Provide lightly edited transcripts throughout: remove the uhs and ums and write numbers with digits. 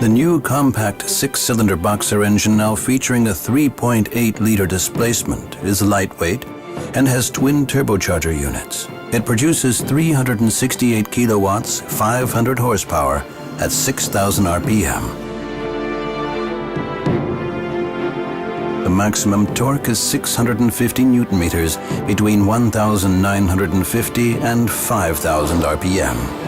The new compact six-cylinder boxer engine, now featuring a 3.8-liter displacement, is lightweight and has twin turbocharger units. It produces 368 kilowatts, 500 horsepower at 6,000 RPM. The maximum torque is 650 Newton meters between 1,950 and 5,000 RPM.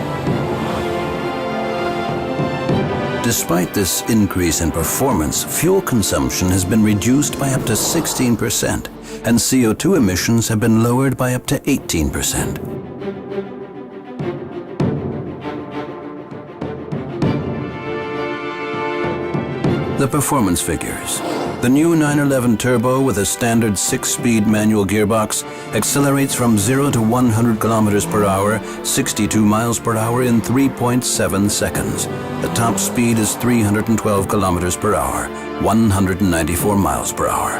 Despite this increase in performance, fuel consumption has been reduced by up to 16%, and CO2 emissions have been lowered by up to 18%. The performance figures. The new 911 Turbo with a standard 6-speed manual gearbox accelerates from 0 to 100 kilometers per hour, 62 miles per hour in 3.7 seconds. The top speed is 312 kilometers per hour, 194 miles per hour.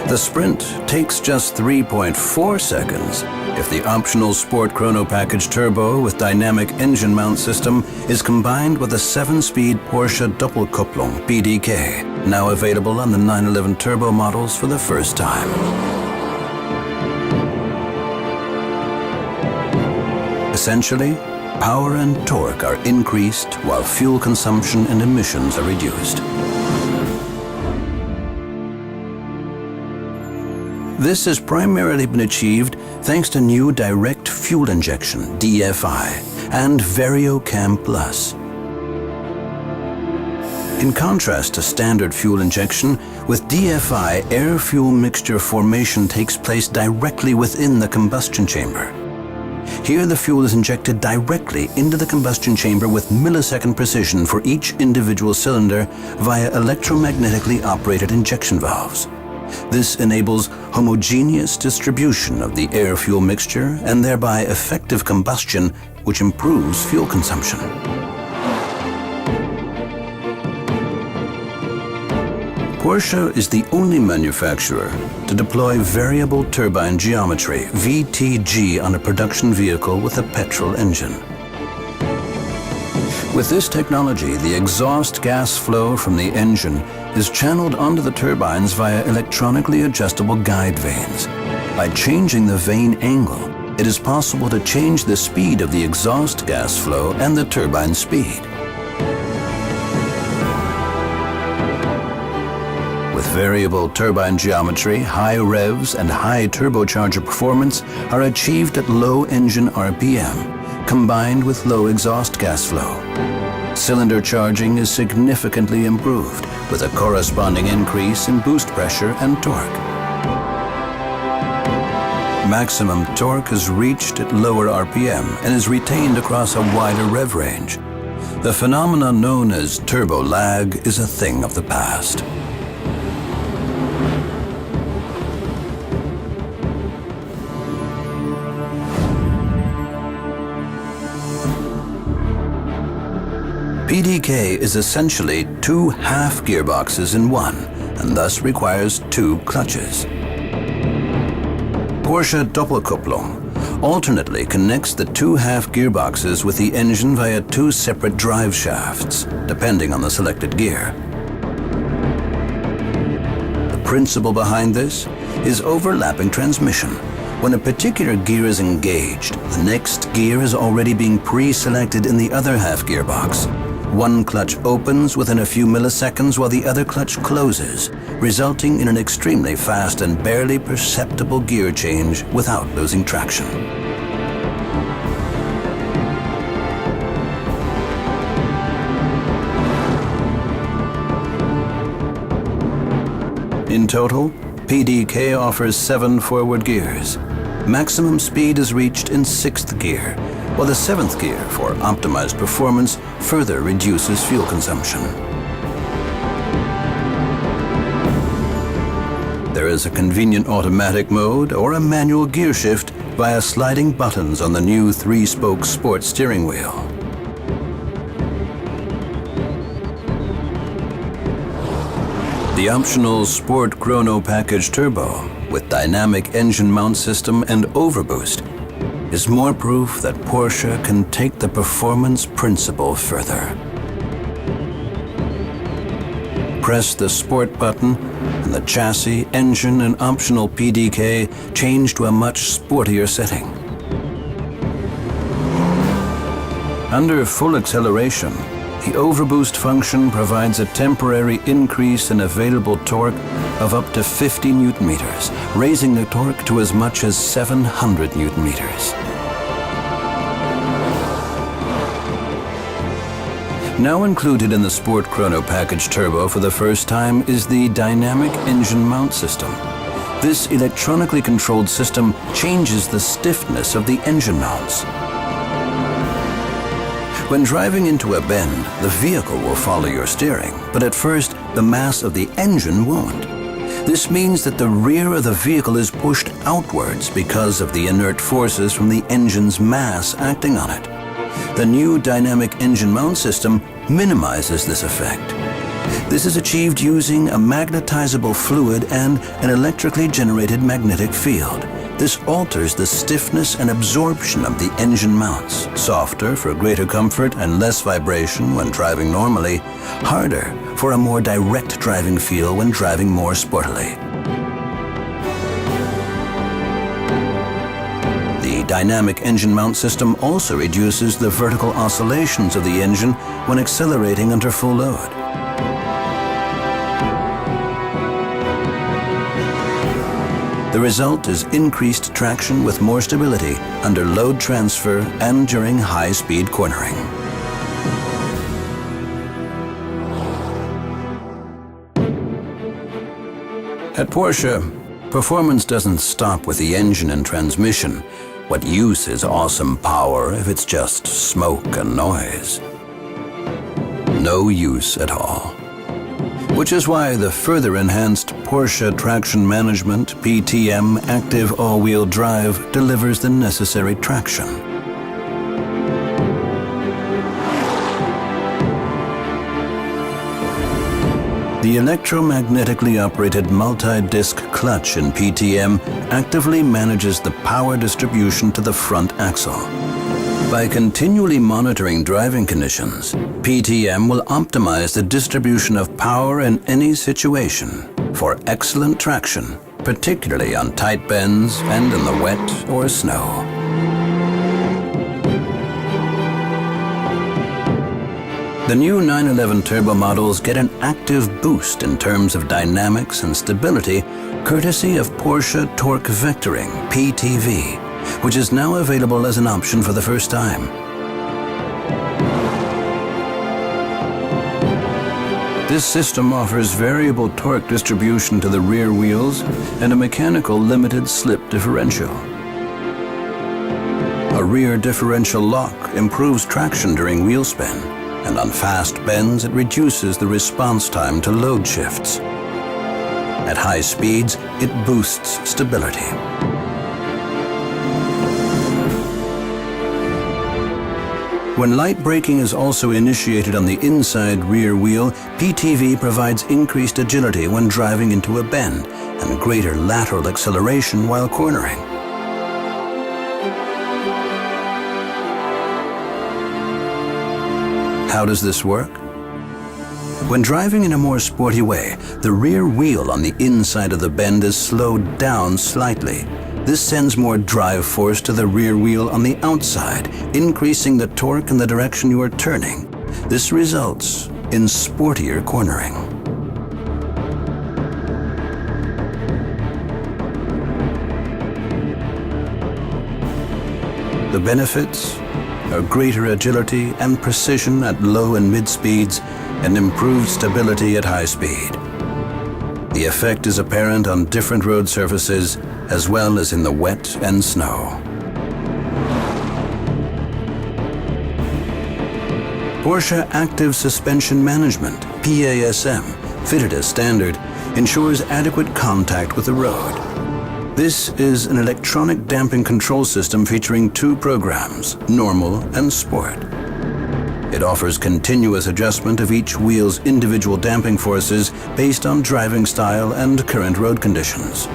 The Sprint takes just 3.4 seconds if the optional Sport Chrono Package Turbo with dynamic engine mount system is combined with a 7-speed Porsche Doppelkupplung PDK, now available on the 911 Turbo models for the first time. Essentially, power and torque are increased while fuel consumption and emissions are reduced. This has primarily been achieved thanks to new direct fuel injection, DFI, and VarioCam Plus. In contrast to standard fuel injection, with DFI, air-fuel mixture formation takes place directly within the combustion chamber. Here, the fuel is injected directly into the combustion chamber with millisecond precision for each individual cylinder via electromagnetically operated injection valves. This enables homogeneous distribution of the air-fuel mixture and thereby effective combustion, which improves fuel consumption. Porsche is the only manufacturer to deploy variable turbine geometry, VTG, on a production vehicle with a petrol engine. With this technology, the exhaust gas flow from the engine is channeled onto the turbines via electronically adjustable guide vanes. By changing the vane angle, it is possible to change the speed of the exhaust gas flow and the turbine speed. With variable turbine geometry, high revs and high turbocharger performance are achieved at low engine RPM, combined with low exhaust gas flow. Cylinder charging is significantly improved, with a corresponding increase in boost pressure and torque. Maximum torque is reached at lower RPM and is retained across a wider rev range. The phenomenon known as turbo lag is a thing of the past. PDK is essentially two half gearboxes in one, and thus requires two clutches. Porsche Doppelkupplung alternately connects the two half gearboxes with the engine via two separate drive shafts, depending on the selected gear. The principle behind this is overlapping transmission. When a particular gear is engaged, the next gear is already being pre-selected in the other half gearbox. One clutch opens within a few milliseconds while the other clutch closes, resulting in an extremely fast and barely perceptible gear change without losing traction. In total, PDK offers 7 forward gears. Maximum speed is reached in 6th gear, while the 7th gear, for optimized performance, further reduces fuel consumption. There is a convenient automatic mode or a manual gear shift via sliding buttons on the new 3-spoke sport steering wheel. The optional Sport Chrono Package Turbo with dynamic engine mount system and overboost is more proof that Porsche can take the performance principle further. Press the Sport button, and the chassis, engine, and optional PDK change to a much sportier setting. Under full acceleration, the overboost function provides a temporary increase in available torque of up to 50 Newton meters, raising the torque to as much as 700 Newton meters. Now included in the Sport Chrono Package Turbo for the first time is the Dynamic Engine Mount System. This electronically controlled system changes the stiffness of the engine mounts. When driving into a bend, the vehicle will follow your steering, but at first, the mass of the engine won't. This means that the rear of the vehicle is pushed outwards because of the inert forces from the engine's mass acting on it. The new Dynamic Engine Mount System minimizes this effect. This is achieved using a magnetizable fluid and an electrically generated magnetic field. This alters the stiffness and absorption of the engine mounts, softer for greater comfort and less vibration when driving normally, harder for a more direct driving feel when driving more sportily. The Dynamic Engine Mount System also reduces the vertical oscillations of the engine when accelerating under full load. The result is increased traction with more stability under load transfer and during high-speed cornering. At Porsche, performance doesn't stop with the engine and transmission. What use is awesome power if it's just smoke and noise? No use at all. Which is why the further enhanced Porsche Traction Management PTM Active All-Wheel Drive delivers the necessary traction. The electromagnetically operated multi-disc clutch in PTM actively manages the power distribution to the front axle. By continually monitoring driving conditions, PTM will optimize the distribution of power in any situation for excellent traction, particularly on tight bends and in the wet or snow. The new 911 Turbo models get an active boost in terms of dynamics and stability courtesy of Porsche Torque Vectoring, PTV, which is now available as an option for the first time. This system offers variable torque distribution to the rear wheels and a mechanical limited slip differential. A rear differential lock improves traction during wheel spin, and on fast bends it reduces the response time to load shifts. At high speeds, it boosts stability. When light braking is also initiated on the inside rear wheel, PTV provides increased agility when driving into a bend and greater lateral acceleration while cornering. How does this work? When driving in a more sporty way, the rear wheel on the inside of the bend is slowed down slightly. This sends more drive force to the rear wheel on the outside, increasing the torque in the direction you are turning. This results in sportier cornering. The benefits are greater agility and precision at low and mid speeds and improved stability at high speed. The effect is apparent on different road surfaces as well as in the wet and snow. Porsche Active Suspension Management, PASM, fitted as standard, ensures adequate contact with the road. This is an electronic damping control system featuring 2 programs, Normal and Sport. It offers continuous adjustment of each wheel's individual damping forces based on driving style and current road conditions.